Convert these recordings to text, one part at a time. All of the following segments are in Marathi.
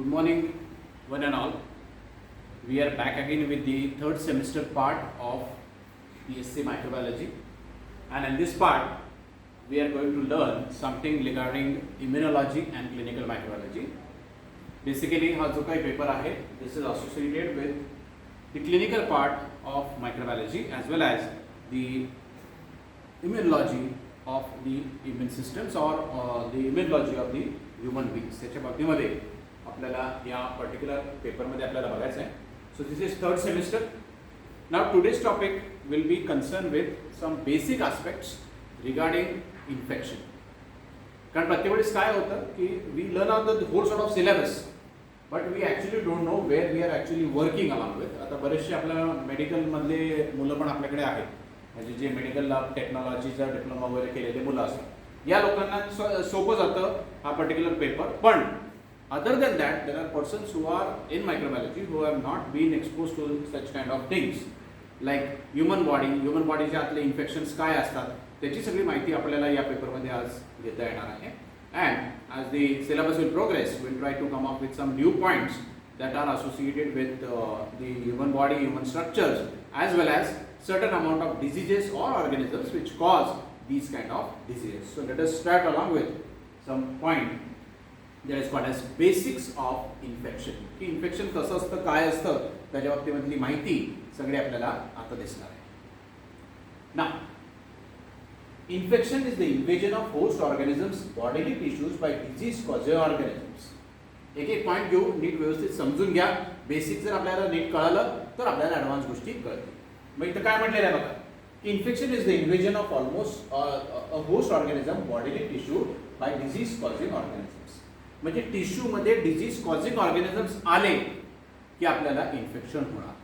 Good morning, one and all. We are back again with the third semester part of BSc Microbiology, and in this part, we are going to learn something regarding immunology and clinical microbiology. Basically, हा जो काही पेपर आहे, this is associated with the clinical part of microbiology as well as the immunology of the immune systems or the immunology of the human beings. त्याच्या बाबतीमध्ये आपल्याला या पर्टिक्युलर पेपरमध्ये आपल्याला बघायचं आहे. So this is third semester. Now today's topic will be concern with some basic aspects regarding infection. कारण प्रत्येक वेळेस काय होतं की we learn out the whole sort of syllabus but we actually don't know where we are actually working along with. आता बरेचसे आपल्या मेडिकलमधले मुलं पण आपल्याकडे आहेत, म्हणजे जे मेडिकल टेक्नॉलॉजीचा डिप्लोमा वगैरे केलेले मुलं असतात, या लोकांना सोपं जातं हा पर्टिक्युलर पेपर. पण other than that, there are persons who are in microbiology who have not been exposed to such kind of things like human body चे आतले इन्फेक्शन्स काय असतात त्याची सगळी माहिती आपल्याला या पेपरमध्ये आज घेता येणार आहे. And as the syllabus will progress, we will try to come up with some new points that are associated with the human body, human structures, as well as certain amount of diseases or organisms which cause these kind of diseases. So let us start along with some point that is called as basics of infection. की इन्फेक्शन कसं असतं, काय असतं, त्याच्या बाबतीमधली माहिती सगळी आपल्याला आता दिसणार आहे. ना infection is the invasion of host organisms bodily tissues by disease causing organisms. एक एक पॉईंट घेऊ, नीट व्यवस्थित समजून घ्या. बेसिक जर आपल्याला नीट कळालं तर आपल्याला ॲडव्हान्स गोष्टी कळतील. मग इथं काय म्हटलेलं आहे बघा, की infection is the invasion of almost a host organism bodily tissue bye disease causing organisms. म्हणजे टिश्यूमध्ये डिजीज कॉजिंग ऑर्गॅनिझम्स आले की आपल्याला इन्फेक्शन होणार.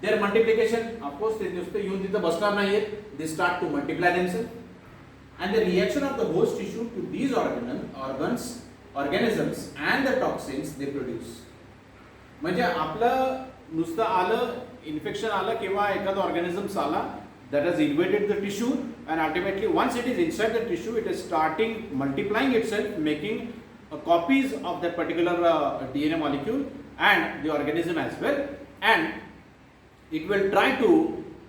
देअर मल्टिप्लिकेशन, ऑफकोर्स ते नुसते येऊन तिथं बसणार नाहीयेत. They start to multiply themselves and the reaction of the host tissue to these organisms and the toxins they produce. म्हणजे आपलं नुसतं आलं इन्फेक्शन आलं किंवा एखादा ऑर्गॅनिझम्स आला that has invaded the tissue, and ultimately once it is inside the tissue it is starting multiplying itself, making copies of that particular DNA molecule and the organism as well, and it will try to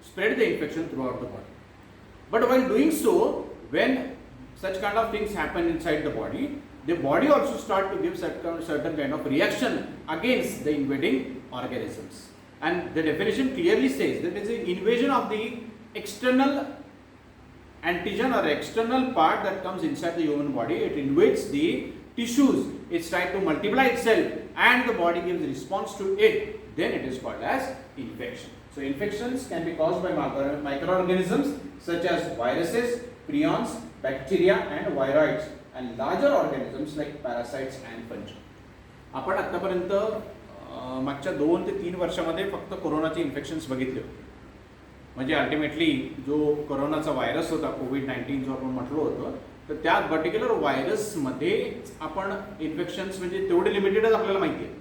spread the infection throughout the body. But while doing so, when such kind of things happen inside the body also start to give certain kind of reaction against the invading organisms. And the definition clearly says that it is an invasion of the external antigen or external part that comes inside the human body. It invades the tissues, it's trying to multiply itself and the body gives response to it, then it is called as infection. So infections can be caused by microorganisms such as viruses, prions, bacteria and viroids, and larger organisms like parasites and fungi. आपण आतापर्यंत मागच्या 2 ते 3 वर्षामध्ये फक्त कोरोनाचे इन्फेक्शन्स बघितले. म्हणजे अल्टिमेटली जो कोरोनाचा व्हायरस होता, कोविड-19 जो आपण म्हटलो होतं, तर त्या पर्टिक्युलर व्हायरसमध्ये आपण इन्फेक्शन्स म्हणजे तेवढे लिमिटेडच आपल्याला माहिती आहे.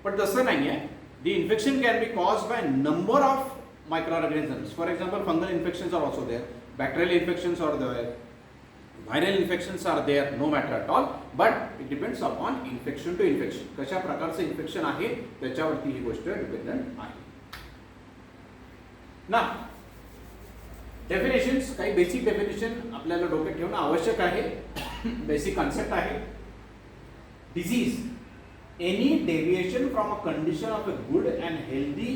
पण तसं नाही आहे. The infection can be cause by number of micro organisms. For example fungal infections are also there, bacterial infections are there, viral infections are there, no matter at all. But it depends upon infection to infection. कशा प्रकारचं इन्फेक्शन आहे त्याच्यावरती ही गोष्ट डिपेंडंट आहे. ना डेफिनेशन्स, काही बेसिक डेफिनेशन आपल्याला डोक्यात ठेवणं आवश्यक आहे. बेसिक कॉन्सेप्ट आहे. Disease, any deviation from a condition of a good and healthy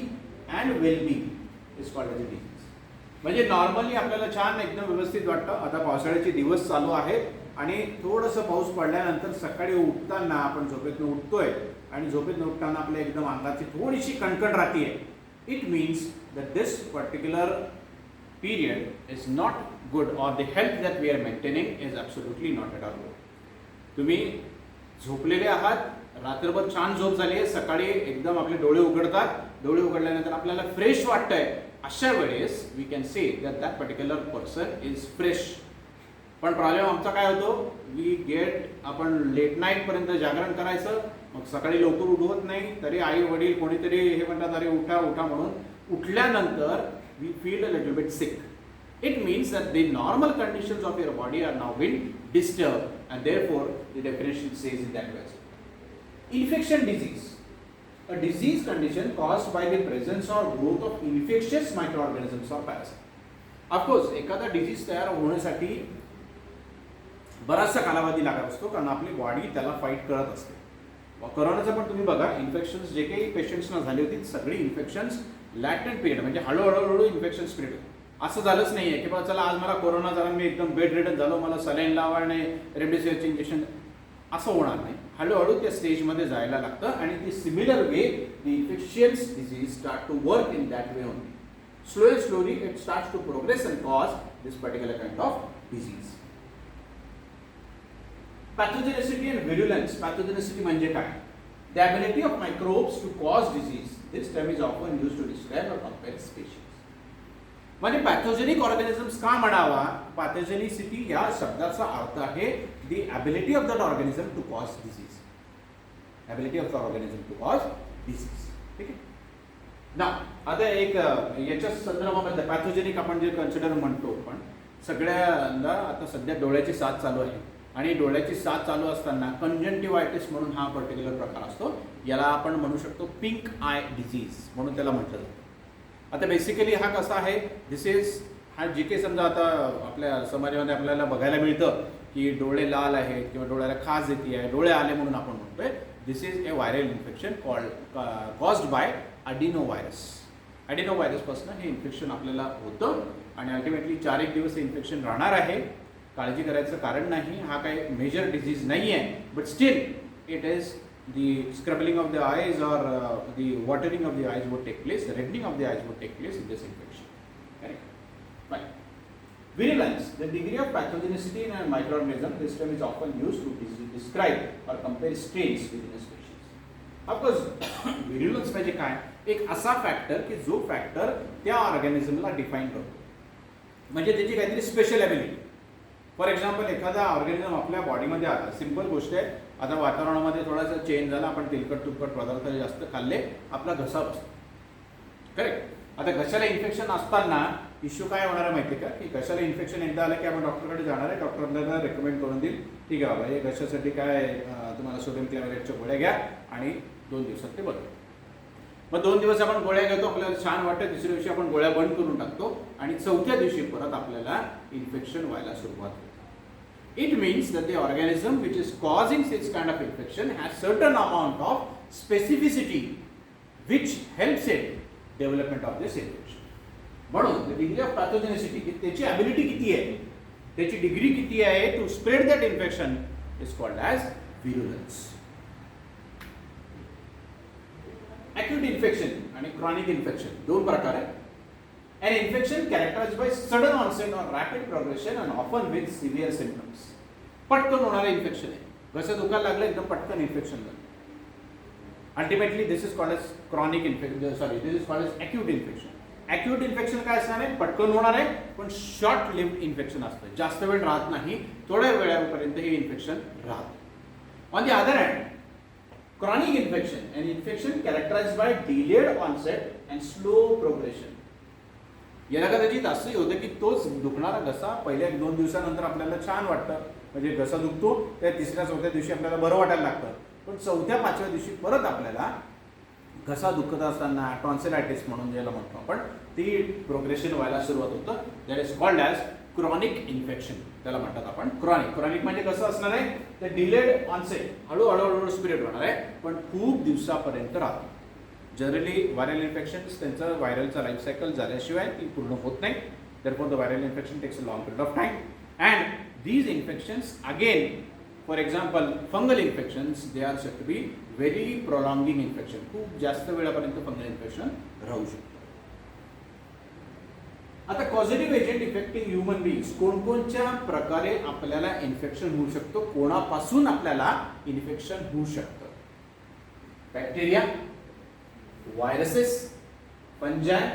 and wellbeing is called as a disease. म्हणजे नॉर्मली आपल्याला छान एकदम व्यवस्थित वाटतं. आता पावसाळ्याचे दिवस चालू आहेत आणि थोडंसं पाऊस पडल्यानंतर सकाळी उठताना आपण झोपेतून उठतोय आणि झोपेतून उठताना आपल्या एकदम अंगाची थोडीशी कणकण राहते. It means that this particular period is not good, or the health that we are maintaining is absolutely not at all good. तुम्ही झोपलेले आहात, रात्रभर छान झोप झाली आहे, सकाळी एकदम आपले डोळे उघडतात, डोळे उघडल्यानंतर आपल्याला फ्रेश वाटतंय, अशा वेळेस we can say that that particular person is fresh. पण प्रॉब्लेम आमचा काय होतो, वी गेट, आपण लेट नाईट पर्यंत जागरण करायचं, मग सकाळी लवकर उठवत नाही, तरी आई वडील कोणीतरी हे म्हणतात अरे उठा उठा म्हणून. उठल्यानंतर we feel a little bit sick. It means that the normal conditions of your body are now been disturbed, and therefore the definition says in that way. Infection disease, a disease condition caused by the presence or growth of infectious microorganisms or parasites. Of course एखादा डिजीज तयार होण्यासाठी बराचसा कालावधी लागत असतो, कारण आपली बॉडी त्याला फाईट करत असते. कोरोनाचं पण तुम्ही बघा, इन्फेक्शन्स जे काही पेशंट्सना झाली होती सगळी इन्फेक्शन्स लॅटेंट पिरियड म्हणजे हळूहळू इन्फेक्शन स्प्रेड होते. असं झालंच नाही आहे की बाबा चला आज मला कोरोना झाला, मी एकदम बेड रिडन झालो, मला सलाईन लावाने रेमडेसिवीरचे इंजेक्शन, असं होणार नाही. हळूहळू त्या स्टेजमध्ये जायला लागतं आणि ती similar way the infectious disease start to work in that way only. Slowly it starts to progress and cause this particular kind of disease. Pathogenicity and virulence. Pathogenicity म्हणजे काय? The ability of microbes to cause disease. This term is often used to describe or compare species. म्हणजे पॅथोजेनिक ऑर्गॅनिझम्स का म्हणावा? पॅथोजेनिसिटी या शब्दाचा अर्थ आहे the ability of that organism to cause disease. Ability of the organism to cause disease. ठीक आहे? ना आता एक याच्या संदर्भामध्ये पॅथोजेनिक आपण जे कन्सिडर म्हणतो, पण सगळ्यांना आता सध्या डोळ्याची साथ चालू आहे आणि डोळ्याची साथ चालू असताना कंजंक्टिव्हायटिस म्हणून हा पर्टिक्युलर प्रकार असतो. याला आपण म्हणू शकतो पिंक आय डिजीज म्हणून त्याला म्हटलं जातं. आता बेसिकली हा कसा आहे, दिस इज हा जे काही समजा आता आपल्या समाजामध्ये आपल्याला बघायला मिळतं की डोळे लाल आहेत किंवा डोळ्याला खाज येते आहे, डोळे आले म्हणून आपण म्हणतोय. This is a viral infection caused by adenovirus. अडिनोव्हायरसपासून हे इन्फेक्शन आपल्याला होतं आणि अल्टिमेटली 4-1 दिवस हे इन्फेक्शन राहणार आहे. काळजी करायचं कारण नाही, हा काही मेजर डिझीज नाही आहे, but still it is the scrubbing of the eyes or the watering of the eyes would take place, reddening of the eyes would take place in this infection. Correct. Fine. Virulence, the degree of pathogenicity in a microorganism. This term is often used to describe or compare strains within a species. Of course, virulence म्हणजे काय? एक असा फॅक्टर की जो फॅक्टर त्या ऑर्गॅनिझमला डिफाईन करतो, म्हणजे त्याची काहीतरी स्पेशल ॲबिलिटी. फॉर एक्झाम्पल एखादा ऑर्गॅनिझम आपल्या बॉडीमध्ये आला, सिंपल गोष्ट आहे, आता वातावरणामध्ये थोडासा चेंज झाला, आपण तेलकट तुपकट पदार्थ जास्त खाल्ले, आपला घसा बसतो. करेक्ट. आता घशाला इन्फेक्शन असताना इश्यू काय होणार आहे माहिती आहे का, की घशाला इन्फेक्शन एकदा आलं की आपण डॉक्टरकडे जाणार आहे, डॉक्टर आपल्याला रेकमेंड करून देईल, ठीक आहे बाबा हे घशासाठी काय तुम्हाला सोडियम क्लोराइडच्या गोळ्या घ्या आणि 2 दिवसात ते बदल. मग 2 दिवस आपण गोळ्या घेतो, आपल्याला छान वाटतं, तिसऱ्या दिवशी आपण गोळ्या बंद करून टाकतो आणि चौथ्या दिवशी परत आपल्याला इन्फेक्शन व्हायला सुरुवात होते. It means that the organism which is causing such kind of infection has certain amount of specificity which helps it development of this infection. म्हणून the degree of pathogenicity, की त्याची ability किती आहे, त्याची डिग्री किती आहे to spread that infection is called as virulence. Acute infection आणि chronic infection दोन प्रकार आहेत. An infection characterized by sudden onset or rapid progression and often with severe symptoms. पटकन होणारे इन्फेक्शन आहे, घसा दुखायला लागलं एकदम पटकन इन्फेक्शन झालं. Ultimately this is called as chronic infection, sorry this is called as acute infection. Acute infection काय असणार आहे, पटकन होणार आहे पण शॉर्ट लिव्ड इन्फेक्शन असतं, जास्त वेळ राहत नाही, थोड्या वेळापर्यंत हे इन्फेक्शन राहतं. On the other hand chronic infection, an infection characterized by delayed onset and slow progression. याला कदाचित असंही होतं की तोच दुखणारा घसा पहिल्या 1-2 दिवसानंतर आपल्याला छान वाटतं, म्हणजे घसा दुखतो त्या 3ऱ्या-4थ्या दिवशी आपल्याला बरं वाटायला लागतं, पण 4थ्या-5व्या दिवशी परत आपल्याला घसा दुखत असताना टॉन्सिलायटिस म्हणून ज्याला म्हणतो आपण, ती प्रोग्रेशन व्हायला सुरुवात होतं. That is called as chronic infection, त्याला म्हणतात आपण क्रॉनिक. क्रॉनिक म्हणजे कसं असणार आहे, ते डिलेड ऑनसेट, हळूहळू स्पिरिट होणार आहे पण खूप दिवसापर्यंत राहतो. जनरली व्हायरल इन्फेक्शन्स त्यांचं व्हायरलचा लाईफ सायकल झाल्याशिवाय ती पूर्ण होत नाही. therefore the viral infection takes a long period of time, and these infections again, for example fungal infections, they are said to be very prolonging infection. खूप जास्त वेळापर्यंत फंगल इन्फेक्शन राहू शकतं. आता causative agent affecting human beings, कोणकोणत्या प्रकारे आपल्याला इन्फेक्शन होऊ शकतो, कोणापासून आपल्याला इन्फेक्शन होऊ शकतं. Bacteria, viruses, fungi,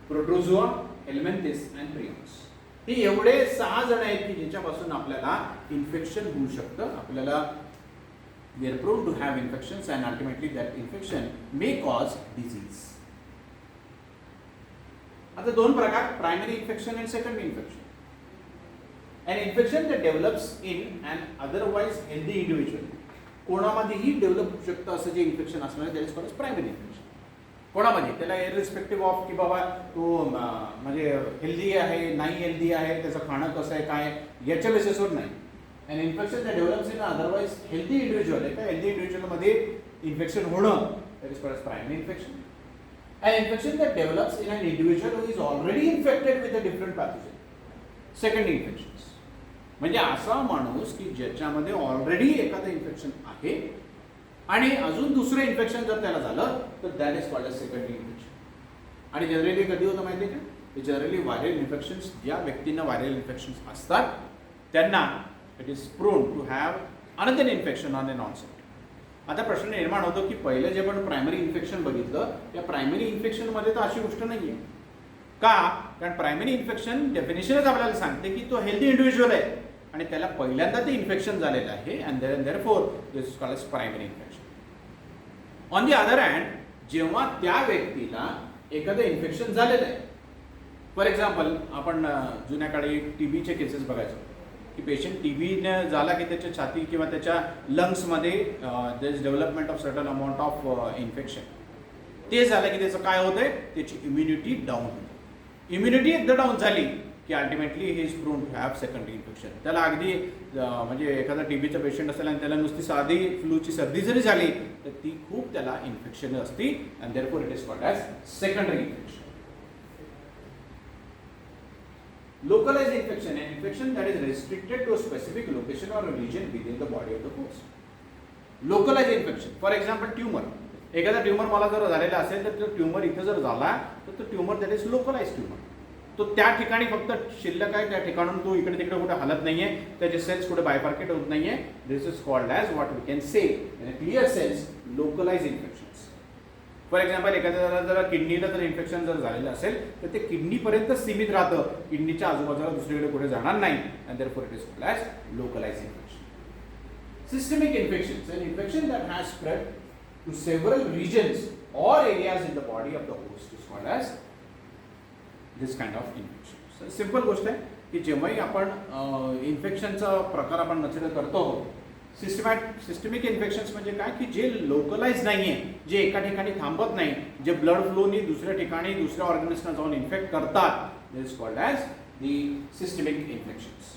protozoa, helminths and prions. हे एवढे 6 जण आहेत की ज्याच्यापासून आपल्याला इन्फेक्शन होऊ शकतं. आपल्याला we are prone to have infections and ultimately that infection may cause disease. आता 2 प्रकार, primary infection and secondary infection. An infection that develops in an otherwise healthy individual. कोणामध्येही डेव्हलप होऊ शकतं असं जे इन्फेक्शन असणार त्याला कॉल्ड प्रायमरी इन्फेक्शन. कोणामध्ये त्याला इररिस्पेक्टिव्ह ऑफ की बाबा तो म्हणजे हेल्दी आहे नाही हेल्दी आहे, त्याचं खाणं कसं आहे काय याच्या बेसिसवर नाही. And infection that develops in otherwise healthy individual आहे, त्या हेल्दी इंडिव्हिज्युअलमध्ये इन्फेक्शन होणं that is called primary infection. An infection that develops in an individual who is already infected with a different pathogen. Secondary infections. म्हणजे असा माणूस की ज्याच्यामध्ये ऑलरेडी एखादं इन्फेक्शन आहे आणि अजून दुसरं इन्फेक्शन जर त्याला झालं तर that is called a secondary infection. आणि जनरली कधी होतं माहिती आहे का, जनरली व्हायरल इन्फेक्शन्स, ज्या व्यक्तींना व्हायरल इन्फेक्शन्स असतात त्यांना it is prone to have another infection on an onset. आता प्रश्न निर्माण होतो की पहिलं जे आपण प्रायमरी इन्फेक्शन बघितलं त्या प्रायमरी इन्फेक्शनमध्ये तर अशी गोष्ट नाही आहे का, कारण प्रायमरी इन्फेक्शन डेफिनेशनच आपल्याला सांगते की तो हेल्दी इंडिव्हिज्युअल आहे आणि त्याला पहिल्यांदा ते इन्फेक्शन झालेलं आहे and therefore this is called as primary infection. On the other hand जेव्हा त्या व्यक्तीला एखादं इन्फेक्शन झालेलं आहे, फॉर एक्झाम्पल आपण जुन्या काळी टीबीचे केसेस बघायचो की पेशंट टीबीने झाला की त्याच्या छाती किंवा त्याच्या लंग्समध्ये there is development of certain amount of infection. ते झालं की त्याचं काय होतंय, त्याची इम्युनिटी डाऊन होते. इम्युनिटी एकदा डाऊन झाली की ultimately he is prone to have secondary infection. त्याला अगदी म्हणजे एखादा टीबीचा पेशंट असेल आणि त्याला नुसती साधी फ्लूची सर्दी जरी झाली तर ती खूप त्याला इन्फेक्शन असती and therefore it is called as secondary infection. Localized infection, an infection that is restricted to a specific location or a region within the body of the host. Localized infection, for example, tumor. एखादा ट्यूमर मला जर झालेला असेल तर तो ट्यूमर इथे जर झाला तर तो tumour that is localise tumour. तो त्या ठिकाणी फक्त शिल्लक आहे, त्या ठिकाणून तो इकडे तिकडे कुठे हलत नाहीये, त्याचे सेल्स कुठे बायफार्केट होत नाहीये. This is called as what we can say clear cells localise infections. For example एखाद्याला जर किडनीला जर इन्फेक्शन जर झालेलं असेल तर ते किडनीपर्यंत सीमित राहतं, किडनीच्या आजूबाजूला दुसरीकडे कुठे जाणार नाही and therefore it is called as localise infection. Systemic infections, an infection that has spread to several regions or areas in the body of the host is called as this kind of infection. Simple गोष्ट आहे की जेव्हाही आपण इन्फेक्शनचा प्रकार आपण कन्सिडर करतो, सिस्टमिक इन्फेक्शन्स म्हणजे काय की जे लोकलाइज नाही आहे, जे एका ठिकाणी थांबत नाही, जे ब्लड फ्लोनी दुसऱ्या ठिकाणी दुसऱ्या ऑर्गॅनिजमना जाऊन इन्फेक्ट करतात, this is called as the systemic infections.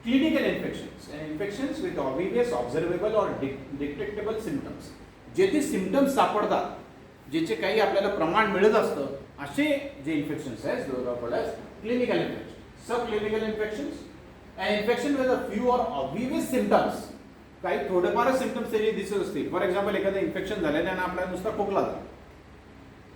Clinical infections, infections with obvious observable or detectable symptoms. जे ते सिम्पटम्स सापडतात, ज्याचे काही आपल्याला प्रमाण मिळत असतं, असे जे इन्फेक्शन्स आहेत those are called as clinical infection. Subclinical infections, an infection with a few or obvious symptoms, काही थोडेफार सिम्पटम्स तरी दिसत असतील. फॉर एक्झाम्पल एखादं इन्फेक्शन झालेलं आणि आपल्याला नुसता खोकला झाला.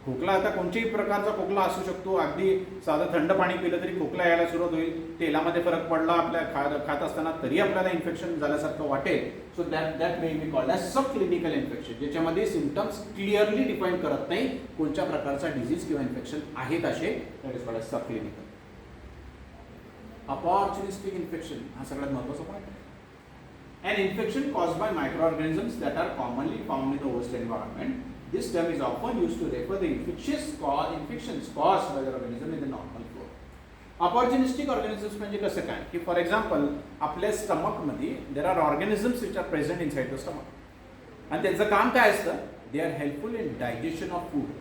खोकला आता कोणत्याही प्रकारचा खोकला असू शकतो, अगदी साधं थंड पाणी पिलं तरी खोकला यायला सुरुवात होईल, तेलामध्ये फरक पडला आपल्या खात असताना तरी आपल्याला इन्फेक्शन झाल्यासारखं वाटेल. So that may be called as sub clinical infection, ज्याच्यामध्ये सिम्पटम्स क्लिअरली डिफाईन करत नाही कोणत्या प्रकारचा डिझीज किंवा इन्फेक्शन आहेत असे, that is called as sub clinical. Opportunistic infection हा सगळ्यात महत्त्वाचा पॉईंट आहे. An infection caused by microorganisms that are commonly found in the host environment. This term is often used to refer the infections caused by the organism in the normal flora. Opportunistic organisms म्हणजे कसं काय की फॉर एक्झाम्पल आपल्या स्टमकमध्ये there are organisms which are present inside the stomach आणि त्यांचं काम काय असतं, they are helpful in digestion of food.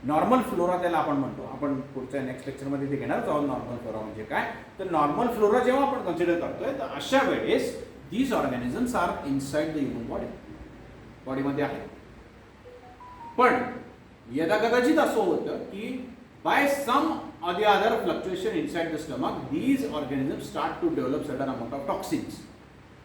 Normal flora त्याला आपण म्हणतो, आपण पुढच्या नेक्स्ट लेक्चरमध्ये ते घेणार आहोत. नॉर्मल फ्लोरा म्हणजे काय, तर नॉर्मल फ्लोरा जेव्हा आपण कन्सिडर करतोय तर अशा वेळेस these organisms are inside the human body, बॉडीमध्ये आहे. पण यदाकदाचित असं होतं की by some or the other fluctuation inside the stomach these organisms start to develop certain amount of toxins.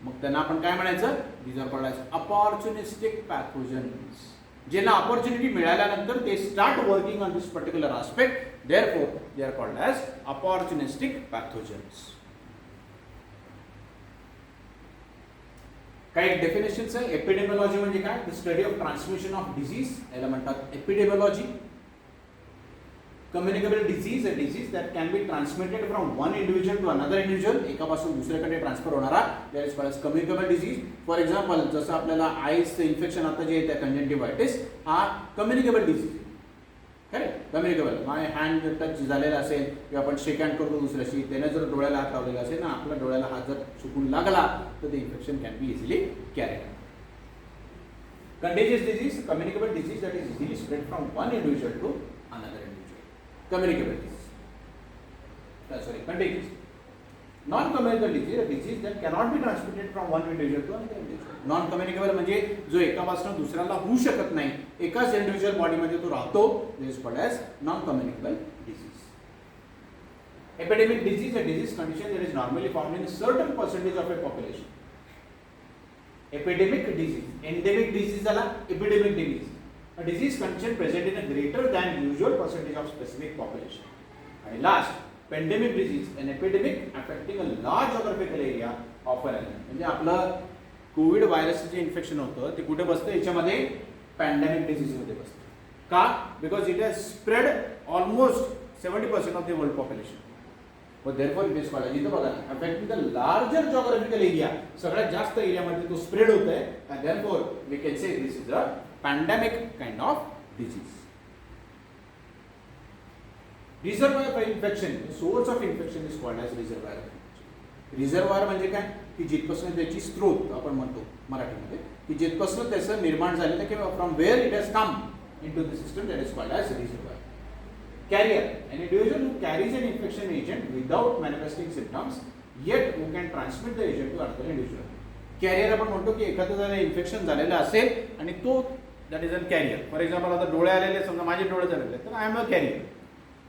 मग त्यांना आपण काय म्हणायचं, these are called as opportunistic pathogens. ज्यांना ऑपॉर्च्युनिटी मिळाल्यानंतर ते start working on this particular aspect, therefore they are called as opportunistic pathogens. काही डेफिनेशन्स आहे. एपिडेमिओलॉजी म्हणजे काय, the study of transmission of disease, याला म्हणतात epidemiology. Communicable disease, a disease that can be transmitted from one individual to another individual, एकापासून दुसऱ्याकडे ट्रान्सफर होणारा, that is called as communicable disease. For example जसं आपल्याला आईचं इन्फेक्शन आता जे आहे त्या कंजंक्टिव्हायटिस हा कम्युनिकेबल डिझीज. करेक्ट. कम्युनिकेबल, माय हँड टच झालेला असेल किंवा आपण शेक हँड करतो दुसऱ्याशी, त्याने जर डोळ्याला हात लावलेला असेल ना, आपल्या डोळ्याला हात जर चुकून लागला तर ते infection can B easily carried. Contagious disease, communicable disease that is easily spread from one individual to another individual. Communicable disease. Contagious. Non-communicable disease, a disease that cannot be transmitted from one individual to another individual. Non-communicable म्हणजे जो एकापासून दुसऱ्याला होऊ शकत नाही, एकाच इंडिव्हिज्युअल बॉडीमध्ये तो राहतो, this is called as non-communicable disease. Epidemic disease, a disease condition that is normally found in a certain percentage of a population. Epidemic disease, endemic disease झाला, epidemic disease, a disease condition present in a greater than usual percentage of specific population. And last, pandemic disease, an epidemic affecting a large geographical area of an island. म्हणजे आपलं कोविड व्हायरसचं जे इन्फेक्शन होतं ते कुठे बसतं, याच्यामध्ये पॅन्डेमिक डिसीजमध्ये बसतं. का? Because it has spread almost 70% of the world population. therefore it is called as, इथं बघा, affecting the larger geographical area, सगळ्यात जास्त एरियामध्ये तो स्प्रेड होत आहे, and therefore we can say this is a pandemic kind of disease. Reservoir of infection, the source of infection is called as reservoir. Reservoir म्हणजे काय की जिथपासून त्याची स्त्रोत आपण म्हणतो मराठीमध्ये, की जिथपासून त्याचं निर्माण झालेलं किंवा from where it has come into the system, that is called as reservoir. Carrier, an individual who carries an infection agent without manifesting symptoms, yet who can transmit the agent to another individual. Carrier आपण म्हणतो की एखाद्या जण इन्फेक्शन झालेलं असेल आणि तो that is an carrier. For example आता डोळे आलेले, समजा माझे डोळे झालेले, तर I am a carrier.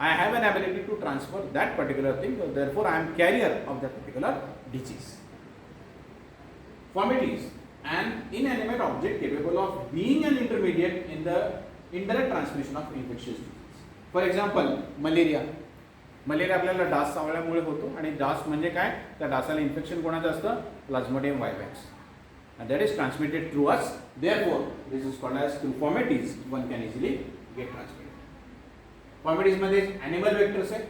I have an ability to transfer that particular thing, therefore I am carrier of that particular disease. Fomites, an inanimate object capable of being an intermediate in the indirect transmission of infectious disease. For example, malaria. Malaria आपल्याला डास चावल्यामुळे होतो, आणि डास म्हणजे काय, त्या डासाला इन्फेक्शन कोणाचं असतं, plasmodium वायवॅक्स, and that is transmitted through us. Therefore, this is called as through fomites one can easily get transmitted. फॉमिटीज मध्ये ॲनिमल वेक्टर्स आहेत,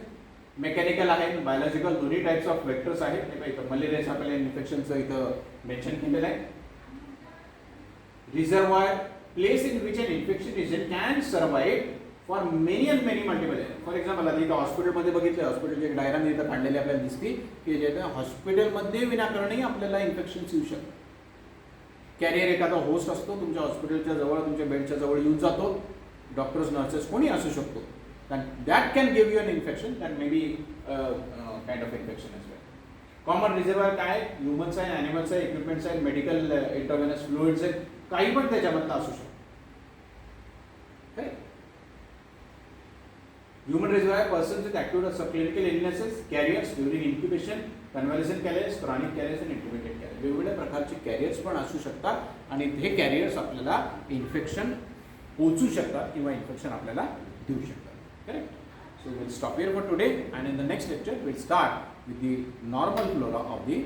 मेकॅनिकल आहेत, बायोलॉजिकल, दोन्ही टाइप्स ऑफ वेक्टर्स आहेत. हे पाहिजे मलेरियाचं आपल्याला इन्फेक्शनचं इथं मेन्शन केलेलं आहे. Reservoir, place in which an infection agent can survive for many and many multiple. For example आता इथं हॉस्पिटलमध्ये बघितलं, हॉस्पिटलची एक डायग्राम इथं काढलेली आपल्याला दिसते की ज्याच्या हॉस्पिटलमध्ये विनाकारणही आपल्याला इन्फेक्शन्स येऊ शकतात. कॅरियर एखादा होस्ट असतो, तुमच्या हॉस्पिटलच्या जवळ, तुमच्या बेडच्या जवळ येऊन जातो, डॉक्टर्स, नर्सेस कोणी असू शकतो, that can give you an infection, that may be kind of infection as well. Common reservoir काय आहे, ह्युमन्स आहे, ॲनिमल्स आहे, इक्विपमेंट्स आहे, मेडिकल इंटरव्हेनस फ्लुइड्स आहेत, काही पण त्याच्यामधलं असू शकतो. Human reservoir, persons with active subclinical illnesses, carriers during incubation, convalescent carriers, chronic carriers आणि इंटरमिडिएट कॅरियर्स. वेगवेगळ्या प्रकारचे कॅरियर्स पण असू शकतात, आणि हे कॅरियर्स आपल्याला इन्फेक्शन पोचू शकतात किंवा इन्फेक्शन आपल्याला देऊ शकतात. Correct. So we'll stop here for today, and in the next lecture we'll start with the normal flora of the